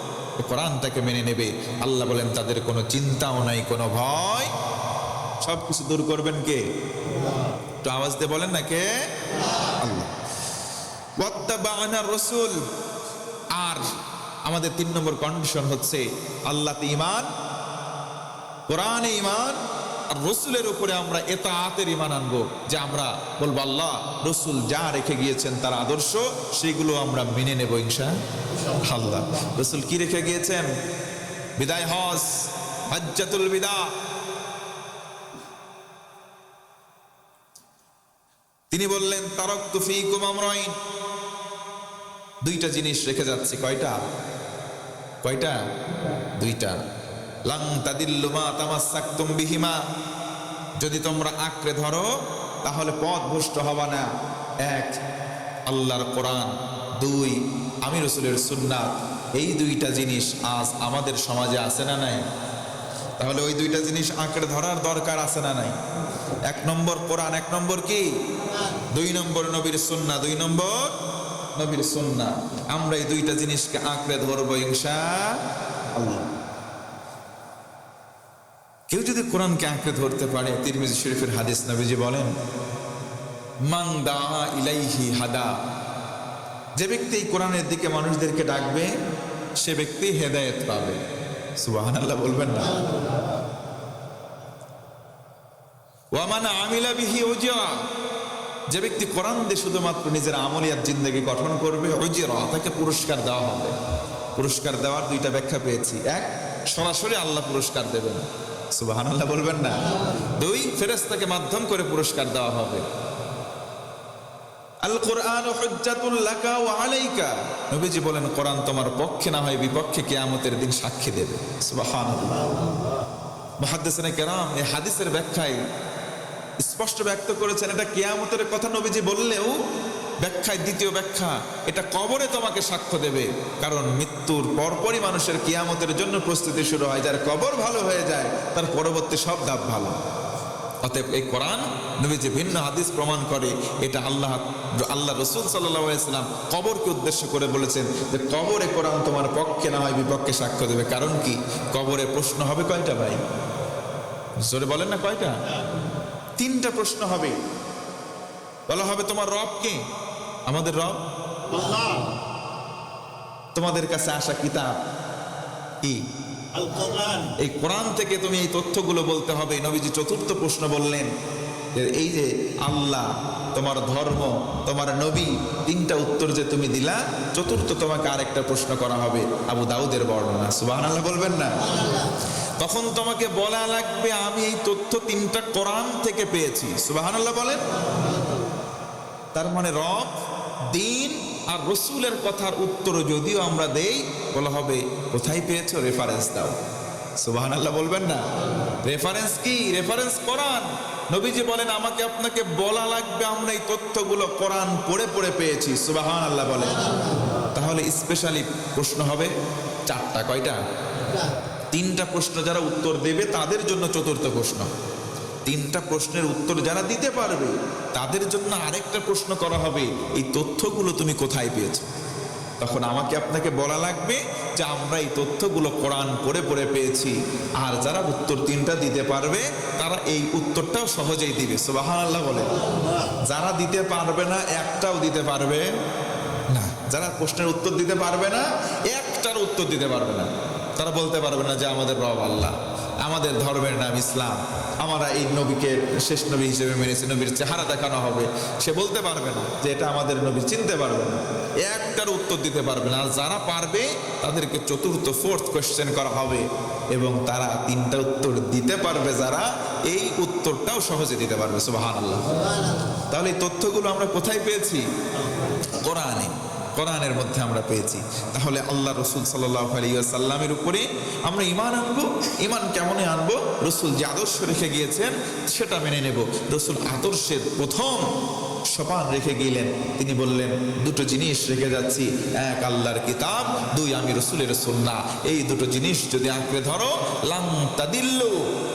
কোরআনটাকে মেনে নেবে, আল্লাহ বলেন তাদের কোনো চিন্তাও নাই, কোনো ভয়। সবকিছু দূর করবেন কে? একটু আওয়াজ দিয়ে বলেন না, কে? আল্লাহ। ওয়াত্তাবা'না রাসূল। আর আমাদের 3 নম্বর কন্ডিশন হচ্ছে আল্লাহতে ঈমান, কোরআনে ঈমান, আর রসুলের উপরে আমরা এতাআতের ঈমান আনবো, যে আমরা বলবো আল্লাহ রসুল যা রেখে গিয়েছেন তার আদর্শ সেগুলো আমরা মেনে নেব ইনশাআল্লাহ। রসুল কি রেখে গিয়েছেন? বিদায় হজ, হজ্জাতুল বিদা। তিনি বললেন তারাকতু ফীকুম আমরাইন, দুইটা জিনিস রেখে যাচ্ছি। কয়টা? দুইটা। লাং তাদিল্লু মা তামাসসাকতুম বিহিমা, যদি তোমরা আঁকড়ে ধরো তাহলে পথভ্রষ্ট হবা না। এক, আল্লাহর কোরআন। দুই, আমি রাসূলের সুন্নাত। এই দুইটা জিনিস আজ আমাদের সমাজে আছে না নাই? তাহলে ওই দুইটা জিনিস আঁকড়ে ধরার দরকার আছে না নাই? এক নম্বর কোরআন, এক নম্বর কি? দুই নম্বর নবীর সুন্নাহ, দুই নম্বর নবীর সুন্নাহ। আমরা এই দুইটা জিনিসকে আঁকড়ে ধরবো ইনশাআল্লাহ। কেউ যদি কোরআনকে আঁকড়ে ধরতে পারে, তিরমিজি শরীফের হাদিস, নবীজি বলেন মান দাআ ইলাইহি হাদা, যে ব্যক্তি এই কোরআনের দিকে মানুষদেরকে ডাকবে সে ব্যক্তি হেদায়েত পাবে। সুবহানাল্লাহ বলবেন না? ওয়া মান আমিলা বিহি উজরা, যে ব্যক্তি কোরআন দিয়ে শুধুমাত্র নিজের আমলিয়াত জিন্দেগি গঠন করবে, উজরা, তাকে পুরস্কার দেওয়া হবে। পুরস্কার দেওয়ার দুইটা ব্যাখ্যা পেয়েছি। এক, সরাসরি আল্লাহ পুরস্কার দেবেন, সুবহানাল্লাহ বলবেন না? দুই, ফেরেশতাকে মাধ্যম করে পুরস্কার দেওয়া হবে। আল কোরআন হুজ্জাতুল লাকা ওয়া আলাইকা, নবীজি বলেন কোরআন তোমার পক্ষে না হয় বিপক্ষে কিয়ামতের দিন সাক্ষী দেবে। সুবহানাল্লাহ। মুহাদ্দিসিনে কেরাম এই হাদিসের ব্যাখ্যায় স্পষ্ট ব্যক্ত করেছেন, এটা কিয়ামতের কথা নবীজি বললেও ব্যাখ্যায় দ্বিতীয় ব্যাখ্যা, এটা কবরে তোমাকে সাক্ষ্য দেবে। কারণ মৃত্যুর পরপরই মানুষের কিয়ামতের জন্য প্রস্তুতি শুরু হয়। যার কবর ভালো হয়ে যায় তার পরবর্তী সব ধাপ ভালো। অতএব এই কোরআন, নবীজি ভিন্ন হাদিস প্রমাণ করে এটা আল্লাহ রাসূল সাল্লাল্লাহু আলাইহি ওয়াসাল্লাম কবরকে উদ্দেশ্য করে বলেছেন যে কবরে কোরআন তোমার পক্ষে না হয় বিপক্ষে সাক্ষ্য দেবে। কারণ কি? কবরে প্রশ্ন হবে কয়টা ভাই? জোরে বলেন না কয়টা? তিনটা প্রশ্ন হবে। বলা হবে তোমার রব কে? আমাদের রব আল্লাহ। তোমাদের কাছে আসা কিতাব কি? আল কোরআন। এই কোরআন থেকে তুমি এই তথ্যগুলো বলতে হবে। নবীজি চতুর্থ প্রশ্ন বললেন যে এই যে আল্লাহ, তোমার ধর্ম, তোমার নবী, তিনটা উত্তর যে তুমি দিলা, চতুর্থ তোমাকে আরেকটা প্রশ্ন করা হবে। আবু দাউদের বর্ণনা, সুবহানাল্লাহ বলবেন না? তখন তোমাকে বলা লাগবে আমি এই তথ্য তিনটা কোরআন থেকে পেয়েছি। সুবহানাল্লাহ বলেন। তার মানে রব, দিন আর রসুলের কথার উত্তর যদিও আমরা দেই, বলা হবে কোথায় পেয়েছো? রেফারেন্স দাও। সুবহানাল্লাহ বলবেন না? রেফারেন্স কি? রেফারেন্স কোরআন। নবীজি বলেন আমাকে আপনাকে বলা লাগবে আমরা এই তথ্যগুলো কোরআন পড়ে পড়ে পেয়েছি। সুবহানাল্লাহ বলেন। তাহলে স্পেশালি প্রশ্ন হবে চারটা। কয়টা? তিনটা প্রশ্ন যারা উত্তর দেবে তাদের জন্য চতুর্থ প্রশ্ন। তিনটা প্রশ্নের উত্তর যারা দিতে পারবে তাদের জন্য আরেকটা প্রশ্ন করা হবে, এই তথ্যগুলো তুমি কোথায় পেয়েছো? তখন আমাকে আপনাকে বলা লাগবে যে আমরা এই তথ্যগুলো কোরআন পড়ে পড়ে পেয়েছি। আর যারা উত্তর তিনটা দিতে পারবে তারা এই উত্তরটাও সহজেই দিবে। সুবহানাল্লাহ বলে। যারা দিতে পারবে না একটাও দিতে পারবে না, যারা প্রশ্নের উত্তর দিতে পারবে না একটার উত্তর দিতে পারবে না, তারা বলতে পারবে না যে আমাদের রব আল্লাহ, আমাদের ধর্মের নাম ইসলাম, আমরা এই নবীকে শেষ নবী হিসেবে মেনেছি, নবীর চেহারা দেখানো হবে, সে বলতে পারবে না যে এটা আমাদের নবী, চিনতে পারবে না, একটার উত্তর দিতে পারবে না। আর যারা পারবে তাদেরকে চতুর্থ, ফোর্থ কোয়েশ্চেন করা হবে এবং তারা তিনটা উত্তর দিতে পারবে যারা, এই উত্তরটাও সহজে দিতে পারবে। সুবহানাল্লাহ। তাহলে এই তথ্যগুলো আমরা কোথায় পেয়েছি? কোরআনে, কোরআনের মধ্যে আমরা পেয়েছি। তাহলে আল্লাহ রসুল সাল্লাল্লাহু আলাইহি ওয়াসাল্লামের উপরে আমরা ঈমান আনবো। ঈমান কেমনে আনবো? রসুল যে আদর্শ রেখে গিয়েছেন সেটা মেনে নেব। রসুল আদর্শের প্রথম সোপান রেখে গেলেন, তিনি বললেন দুটো জিনিস রেখে যাচ্ছি, এক আল্লাহর কিতাব, দুই আমি রসুলের সুন্নাহ। এই দুটো জিনিস যদি আঁকড়ে ধরো, লান তাদিল্লু,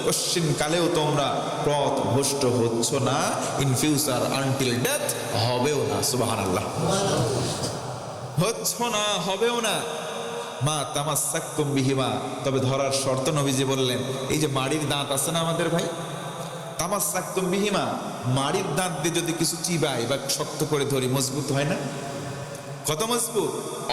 পশ্চিম কালেও তোমরা পথ ভ্রষ্ট হচ্ছ না, ইন ফিউচার আনটিল ডেথ হবেও না। সুবহানাল্লাহ। হচ্ছ না, হবেও না। মা তামাসসাকতুম বিহিমা, তবে ধরার শর্ত নবীজি বললেন, এই যে মাড়ির দাঁত আছে না আমাদের ভাই, তামাসসাকতুম বিহিমা, মাড়ির দাঁত দিয়ে যদি কিছু চিবাই বা শক্ত করে ধরি, মজবুত হয় না? কত মজবুত?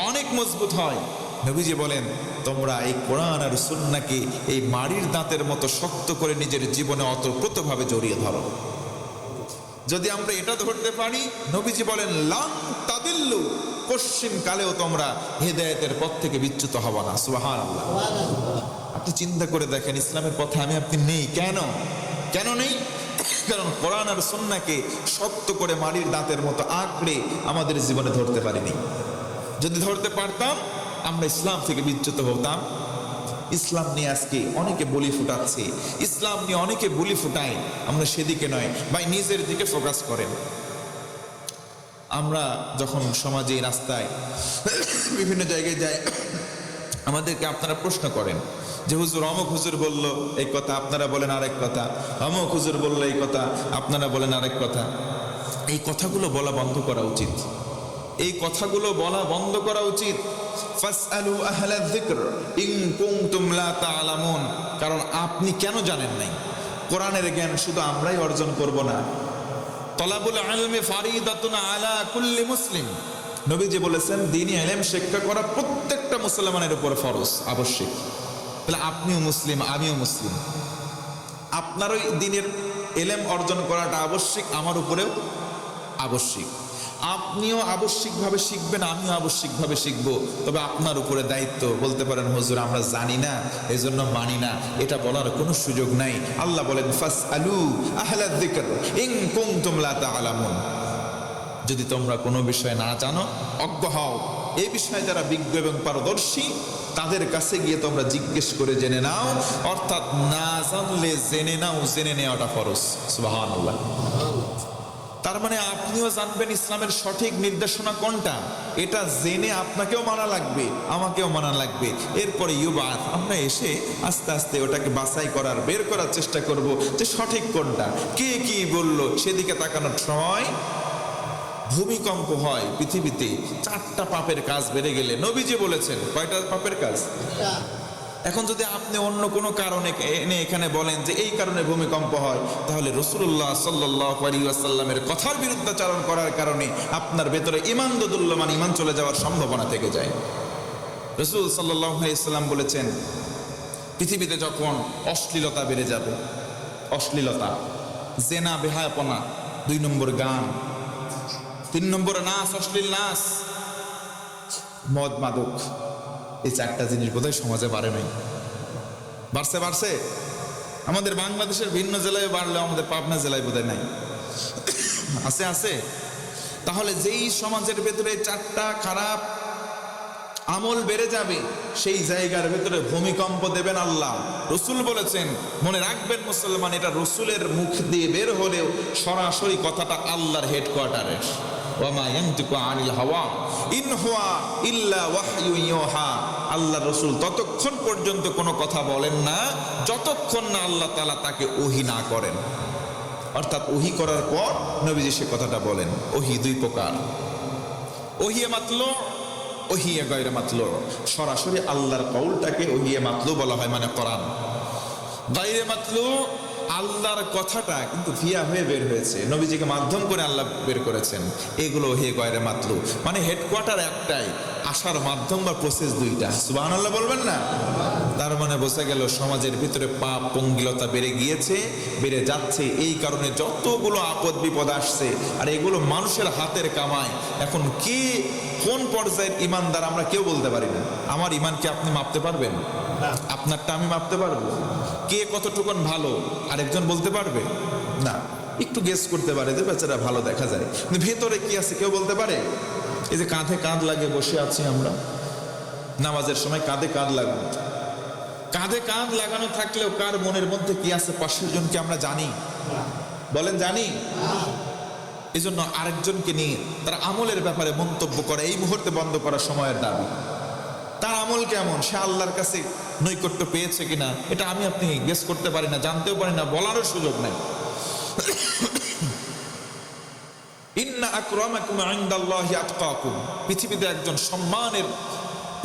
অনেক মজবুত হয়। নবীজি বলেন, তোমরা এই কোরআন আর সুন্নাহকে এই মাড়ির দাঁতের মতো শক্ত করে নিজের জীবনে অতপ্রতভাবে জড়িয়ে ধরো। যদি আমরা এটা ধরতে পারি, নবীজি বলেন লান তাদিল্লু, পশ্চিম কালেও তোমরা হেদায়েতের পথ থেকে বিচ্যুত হবা না। সুবহানাল্লাহ। আপনি চিন্তা করে দেখেন, ইসলামের পথে আমি আপনি নেই কেন? কেন নেই? কারণ কোরআন আর সুন্নাহকে শক্ত করে মাড়ির দাঁতের মতো আঁকড়ে আমাদের জীবনে ধরতে পারিনি। যদি ধরতে পারতাম, আমরা ইসলাম থেকে বিচ্যুত হতাম। ইসলাম নিয়ে আজকে অনেকে বলি ফুটাচ্ছে, ইসলাম নিয়ে অনেকে বলি ফুটায়, আমরা সেদিকে নয় ভাই, নিজের দিকে ফোকাস করেন। আমরা যখন সমাজে, রাস্তায়, বিভিন্ন জায়গায় যাই, আমাদেরকে আপনারা প্রশ্ন করেন যে হুজুর অমুক হুজুর বলল এই কথা, আপনারা বলেন আরেক কথা, অমুক হুজুর বলল এই কথা, আপনারা বলেন আরেক কথা। এই কথাগুলো বলা বন্ধ করা উচিত, এই কথাগুলো বলা বন্ধ করা উচিত। ফাসআলু আহলা যিকর ইন কুনতুম লা তা'লামুন। কারণ আপনি কেন জানেন নাই? কোরআনের জ্ঞান শুধু আমরাই অর্জন করব না, তলাবুল ইলমি ফারিদাতুন আলা কুল্লি মুসলিম। নবীজি বলেছেন, দ্বীনি ইলম শিক্ষা করা প্রত্যেকটা মুসলমানের উপর ফরজ, আবশ্যক। তাহলে আপনিও মুসলিম, আমিও মুসলিম, আপনারও দ্বীনের ইলম অর্জন করাটা আবশ্যক, আমার উপরেও আবশ্যক। আপনিও আবশ্যিকভাবে শিখবেন, আমিও আবশ্যিকভাবে শিখবো। তবে আপনার উপরে দায়িত্ব। বলতে পারেন হুজুর আমরা জানি না, এই জন্য মানি না, এটা বলার কোনো সুযোগ নাই। আল্লাহ বলেন ফাসআলু আহলা যিকর ইন কুনতুম লা তা'লামুন। যদি তোমরা কোনো বিষয় না জানো, অজ্ঞ হও, এই বিষয়ে যারা বিজ্ঞ এবং পারদর্শী, তাদের কাছে গিয়ে তোমরা জিজ্ঞেস করে জেনে নাও। অর্থাৎ না জানলে জেনে নাও, জেনে নেওয়াটা ফরজ। সুবহানাল্লাহ। তার মানে আপনিও জানবেন ইসলামের সঠিক নির্দেশনা কোনটা, এটা জেনে আপনাকেও মানা লাগবে, আমাকেও মানা লাগবে। এরপরে ইউবাত, আমরা এসে আস্তে আস্তে ওটাকে বাছাই করার, বের করার চেষ্টা করব যে সঠিক কোনটা, কে কি বলল। সেদিকে তাকানোর সময় ভূমিকম্প হয় পৃথিবীতে। 4টা পাপের কাজ বেড়ে গেলে, নবীজি বলেছেন কয়টা পাপের কাজ? এখন যদি আপনি অন্য কোনো কারণে এনে এখানে বলেন যে এই কারণে ভূমিকম্প হয়, তাহলে রাসূলুল্লাহ সাল্লাল্লাহু আলাইহি ওয়াসাল্লামের কথার বিরুদ্ধাচরণ করার কারণে আপনার ভেতরে ঈমান দোদুল্যমান ঈমান চলে যাওয়ার সম্ভাবনা থেকে যায়। রাসূল সাল্লাল্লাহু আলাইহি ওয়াসাল্লাম বলেছেন, পৃথিবীতে যখন অশ্লীলতা বেড়ে যাবে, অশ্লীলতা, জেনা, বেহায়াপনা, 2 নম্বর গান, 3 নম্বর নাচ, অশ্লীল নাচ, মদ মাদক, এই 4টা জিনিস বোধহয় সমাজে বাড়ে নাই। বাড়ছে আমাদের বাংলাদেশের ভিন্ন জেলায় বাড়লেও আমাদের পাবনা জেলায় বোধহয় নাই। আছে। তাহলে যেই সমাজের ভেতরে 4টা খারাপ আমল বেড়ে যাবে, সেই জায়গার ভেতরে ভূমিকম্প দেবেন আল্লাহ। রসুল বলেছেন, মনে রাখবেন মুসলমান, এটা রসুলের মুখ দিয়ে বের হলেও সরাসরি কথাটা আল্লাহর হেডকোয়ার্টারে। ওয়ামা ইয়ানতিকু আনিল হাওয়া ইন হুয়া ইল্লা ওয়াহয়ু ইউহা। আল্লাহ রসুল ততক্ষণ পর্যন্ত কোনো কথা বলেন না যতক্ষণ না আল্লাহ তাআলা তাকে ওহী না করেন। অর্থাৎ ওহী করার পর নবীজি সে কথাটা বলেন। ওহী 2 প্রকার, ওহিয়ে মাতলু, ওহিয়ে গায়রে মাতলু। সরাসরি আল্লাহর কওলটাকে ওহিয়ে মাতলু বলা হয়, মানে কোরআন। গায়রে মাতলু, আল্লাহর কথাটা কিন্তু ভিয়া হয়ে বের হয়েছে, নবীজিকে মাধ্যম করে আল্লাহ বের করেছেন, এগুলো ওহিয়ে গায়রে মাতলু। মানে হেডকোয়ার্টার একটাই, আসার মাধ্যম বা প্রসেস 2টা। সুবহানাল্লাহ বলবেন না? তার মানে বোঝা গেল সমাজের ভিতরে পাপ পঙ্গিলতা বেড়ে গিয়েছে, বেড়ে যাচ্ছে। এই কারণে যতগুলো আপদ বিপদ আসছে, আর এগুলো মানুষের হাতের কামাই। এখন কে কোন পর্যায়ের ইমানদার আমরা কেউ বলতে পারি না। আমার ইমানকে আপনি মাপতে পারবেন? আপনারটা আমি মাপতে পারবো? কে কতটুকুন ভালো আরেকজন বলতে পারবে না। একটু গেস করতে পারে যে বেচারা ভালো দেখা যায়, কিন্তু ভেতরে কি আছে কেউ বলতে পারে? এই যে কাঁধে কাঁধ লাগিয়ে বসে আছি আমরা, নামাজের সময় কাঁধে কাঁধ লাগানো, কাঁধে কাঁধ লাগানো থাকলেও কার মনের মধ্যে কি আছে পাশের জনকে আমরা জানি? বলেন জানি? এই জন্য আরেকজনকে নিয়ে তার আমলের ব্যাপারে মন্তব্য করা এই মুহূর্তে বন্ধ করা সময়ের দাবি। তার আমল কেমন, সে আল্লাহর কাছে নৈকট্য পেয়েছে কিনা, এটা আমি আপনি গেস করতে পারি না, জানতেও পারি না, বলারও সুযোগ নাই। ইন্না আকরামাকুম ইনদাল্লাহি আতকাকুম। পৃথিবীতে একজন সম্মানের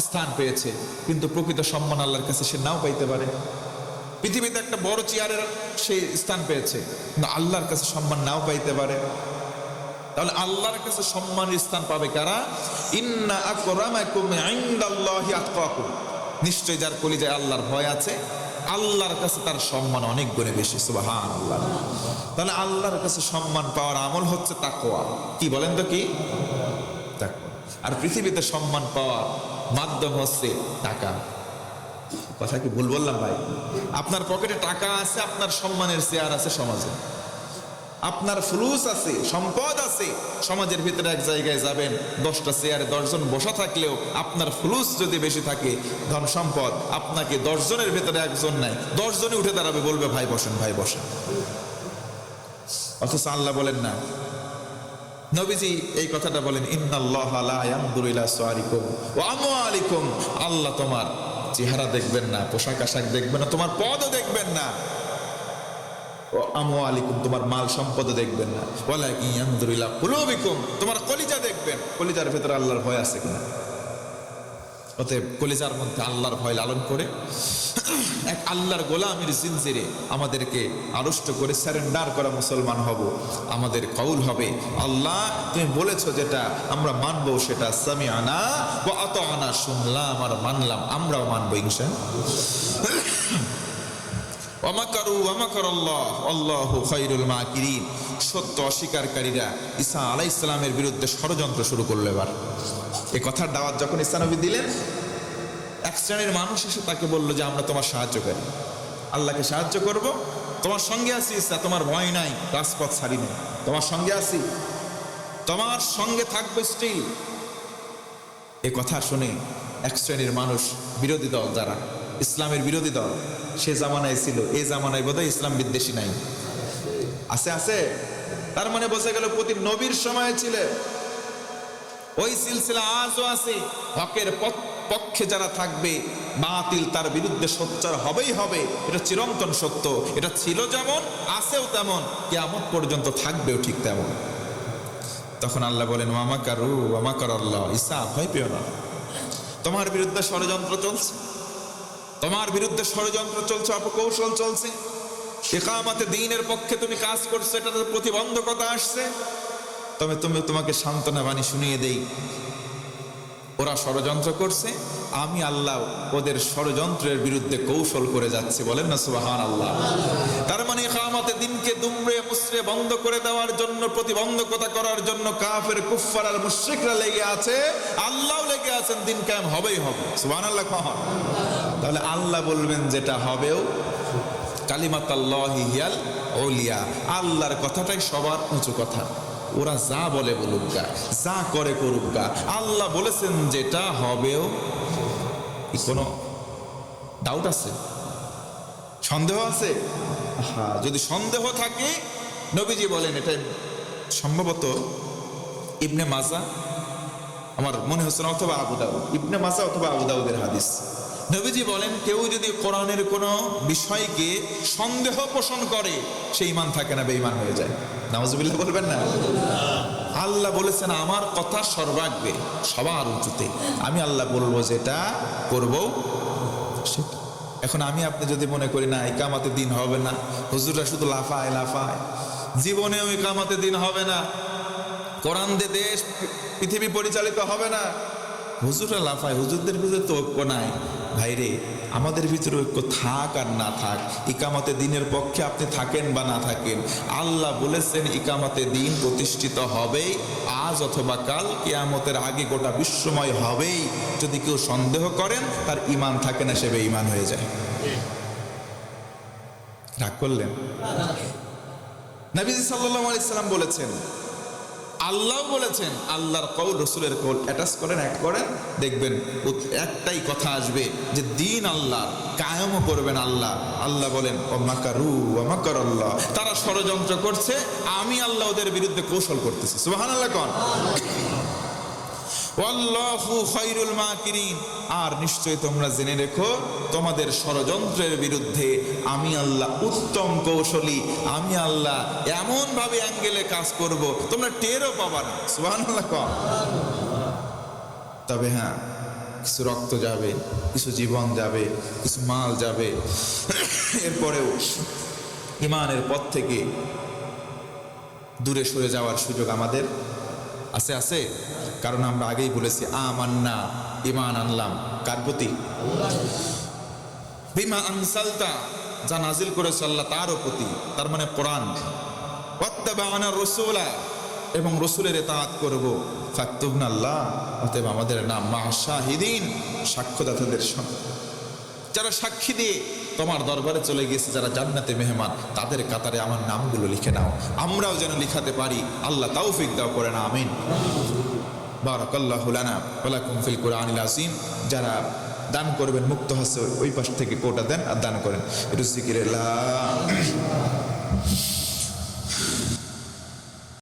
স্থান পেয়েছে, কিন্তু প্রকৃত সম্মান আল্লাহর কাছে সে নাও পাইতে পারে। পৃথিবীতে একটা বড় চেয়ারের সে স্থান পেয়েছে, কিন্তু আল্লাহর কাছে সম্মান নাও পাইতে পারে। তাহলে আল্লাহর কাছে সম্মানের স্থান পাবে কারা? ইন্না আকরামাকুম ইনদাল্লাহি আতকাকুম, নিশ্চয় যার কলিজায় আল্লাহর ভয় আছে আল্লাহর কাছে তার সম্মান অনেক গুণে বেশি। সুবহানাল্লাহ। তাহলে আল্লাহর কাছে সম্মান পাওয়ার আমল হচ্ছে তাকওয়া। কি বলেন তো, কি তাকওয়া? আর পৃথিবীতে সম্মান পাওয়ার মাধ্যম হচ্ছে টাকা। কথা কি ভুল বললাম ভাই? আপনার পকেটে টাকা আছে, আপনার সম্মানের চেয়ার আছে সমাজে। আপনার ফুলুস আছে, সম্পদ আছে, সমাজের ভিতরে এক জায়গায় যাবেন, 10টা চেয়ারে 10 জন বসা থাকলেও আপনার ফুলুস যদি বেশি থাকে, ধন সম্পদ, আপনাকে 10 জনের ভিতরে একজন নাই, 10 জনই উঠে দাঁড়াবে, বলবে ভাই বসেন, ভাই বসেন। অথচ আল্লাহ বলেন না। নবীজি এই কথাটা বলেন, ইন্নাল্লাহা লা ইয়ানজুরু ইলা সুওয়ারিকুম ওয়া আমওয়ালিকুম, আল্লাহ তোমার চেহারা দেখবেন না, পোশাক আশাক দেখবেন না, তোমার পদও দেখবেন না, ও আমওয়ালিকুম, তোমার মাল সম্পদও দেখবেন না, ওয়ালাকিন ইয়ানজুরু ইলা কুলুবিকুম, তোমার কলিজা দেখবেন, কলিজার ভিতরে আল্লাহর ভয় আছে কিনা। অতএব কলিজার মধ্যে আল্লাহর ভয় লালন করে এক আল্লাহর গোলামির জিনজিরে আমাদেরকে আড়ষ্ট করে সারেন্ডার করা মুসলমান হব। আমাদের কৌল হবে, আল্লাহ তুমি বলেছো যেটা আমরা মানবো সেটা, সামিআনা ওয়া আতা'না, শুনলাম আর মানলাম, আমরাও মানবো ইনশাআল্লাহ। ওয়া মাকারু ওয়া মাকারাল্লাহ আল্লাহু খায়রুল মাকিরিন। সত্য অস্বীকারীরা ঈসা আলাইহিস সালামের বিরুদ্ধে ষড়যন্ত্র শুরু করলো। এবার এই কথার দাওয়াত যখন ঈসা নবী দিলেন, এক শ্রেণীর মানুষ এসে তাকে বললো যে আমরা তোমার সাহায্যকারী, আল্লাহকে সাহায্য করব, তোমার সঙ্গে আছি ঈসা, তোমার ভয় নাই, রাজপথ ছাড়ি নাই, তোমার সঙ্গে আছি, তোমার সঙ্গে থাকবে স্টিল। এ কথা শুনে এক শ্রেণীর মানুষ, বিরোধী দল যারা, ইসলামের বিরোধী দল, সে জামানায় ছিল, এই জামানায় বোধহয় ইসলাম বিদ্বেষী নাই, আছে আছে। তার মানে বোঝা গেল প্রতি নবীর সময় ছিল ওই সিলসিলা আজও আছে। হকের পক্ষে যারা থাকবে, বাতিল তার বিরুদ্ধে সোচ্চার হবেই হবে, এটা চিরন্তন সত্য। এটা ছিল যেমন, আছেও তেমন, কিয়ামত পর্যন্ত থাকবেও ঠিক তেমন। তখন আল্লাহ বলেন, ওয়া মাকারু ওয়া মাকারাল্লাহ, ঈসা ভয় পেও না, তোমার বিরুদ্ধে ষড়যন্ত্র চলছে, তোমার বিরুদ্ধে ষড়যন্ত্র চলছে, অপকৌশল চলছে, ইকামতে দ্বীনের পক্ষে তুমি কাজ করছো, এটাতে প্রতিবন্ধকতা আসছে, তবে তোমাকে সান্ত্বনা বাণী শুনিয়ে দেই, ওরা ষড়যন্ত্র করছে, আমি আল্লাহ ওদের ষড়যন্ত্রের বিরুদ্ধে কৌশল করে যাচ্ছি। বলেন না সুবহানাল্লাহ। তার মানে ইকামতে দ্বীনকে দুমড়ে মুচড়ে বন্ধ করে দেওয়ার জন্য, প্রতিবন্ধকতা করার জন্য কাফের কুফফার আর মুশরিকরা লেগে আছে, আল্লাহও লেগে আছেন, দ্বীন কায়েম হবেই হবে। সুবহানাল্লাহ। তাহলে আল্লাহ বলবেন যেটা হবেও, কালিমাতুল্লাহি হিয়াল উলিয়া, আল্লাহর কথাটাই সবার উঁচু কথা। ওরা যা বলে বলুক গা, যা করে করুক গা, আল্লাহ বলেছেন যেটা হবেও। কোনো ডাউট আছে? সন্দেহ আছে? হ্যাঁ, যদি সন্দেহ থাকে, নবীজি বলেন, এটা সম্ভবত ইবনে মাজা, আমার মনে হচ্ছে না, অথবা আবু দাউদ, ইবনে মাজা অথবা আবু দাউদের হাদিস। নবীজি বলেন, কেউ যদি কোরআনের কোনো বিষয়কে সন্দেহ পোষণ করে, সে ঈমান থাকে না, বেঈমান হয়ে যায়। নাউজুবিল্লাহ বলবেন না? আল্লাহ বলেছেন আমার কথা সর্বাগ্রে, সবার উঁচুতে, আমি আল্লাহ বলবো যেটা করবো সেটা। এখন আমি আপনি যদি মনে করি না ইকামতের দিন হবে না, হুজুররা শুধু লাফায় লাফায়, জীবনেও ইকামতের দিন হবে না, কোরআন দিয়ে দেশ পৃথিবী পরিচালিত হবে না, হুজুররা লাফায়, হুজুরদের ভিতরে তো ঐক্য নাই। ভাইরে, আমাদের ভিতরে ঐক্য থাক আর না থাক, ইকামতে দিনের পক্ষে আপনি থাকেন বা না থাকেন, আল্লাহ বলেছেন ইকামতে দিন প্রতিষ্ঠিত হবেই, আজ অথবা কাল, কিয়ামতের আগে গোটা বিশ্বময় হবেই। যদি কেউ সন্দেহ করেন, তার ঈমান থাকে না, সে বেঈমান হয়ে যায়। রাগ করলেন? নবীজি সাল্লাল্লাহু আলাইহি সাল্লাম বলেছেন, আল্লাহ বলেছেন, আল্লাহর কওল রাসূলের কওল অ্যাটাচ করেন, এক করেন, দেখবেন একটাই কথা আসবে যে দিন আল্লাহ কায়েম করবেন আল্লাহ। আল্লাহ বলেন, ও মাকারু ওয়া মাকারাল্লাহ, তারা ষড়যন্ত্র করছে, আমি আল্লাহ ওদের বিরুদ্ধে কৌশল করতেছি। সুবহানাল্লাহ। কোন ওয়াল্লাহু খায়রুল মাকিরিন, আর নিশ্চয় তোমরা জেনে রেখো, তোমাদের ষড়যন্ত্রের বিরুদ্ধে আমি আল্লাহ উত্তম কৌশলী, আমি আল্লাহ এমন ভাবে অ্যাঙ্গেলে কাজ করব, তোমরা টেরও পাবা না। সুবহানাল্লাহ। তবে হ্যাঁ, কিছু রক্ত যাবে, কিছু জীবন যাবে, কিছু মাল যাবে, এরপরেও ইমানের পথ থেকে দূরে সরে যাওয়ার সুযোগ আমাদের আছে আছে। কারণ আমরা আগেই বলেছি আমান্না, ঈমান আনলাম কার প্রতি? বিমা আনসালতা, যা নাজিল করেছে আল্লাহ তারও প্রতি, তার মানে কোরআন। ওয়াত্তাবা'না রাসূলা, এবং রসুলের ইতাআত করব। ফাকতুবনা আল্লাহ, অতএব আমাদের নাম মা শাহিদিন, সাক্ষ্যদাতাদের সঙ্গে, যারা সাক্ষী দিয়ে তোমার দরবারে চলে গেছে, যারা জান্নাতে মেহমান, তাদের কাতারে আমার নামগুলো লিখে নাও, আমরাও যেন লিখাতে পারি। আল্লাহ তৌফিক দাও করে না, আমিন। বারাকাল্লাহু লানা ওয়া লাকুম ফিল কুরআনিল আযীম। যারা দান করবেন মুক্ত হাসে ওই পাশ থেকে কোটা দেন আর দান করেন। এটা জিকিরে লা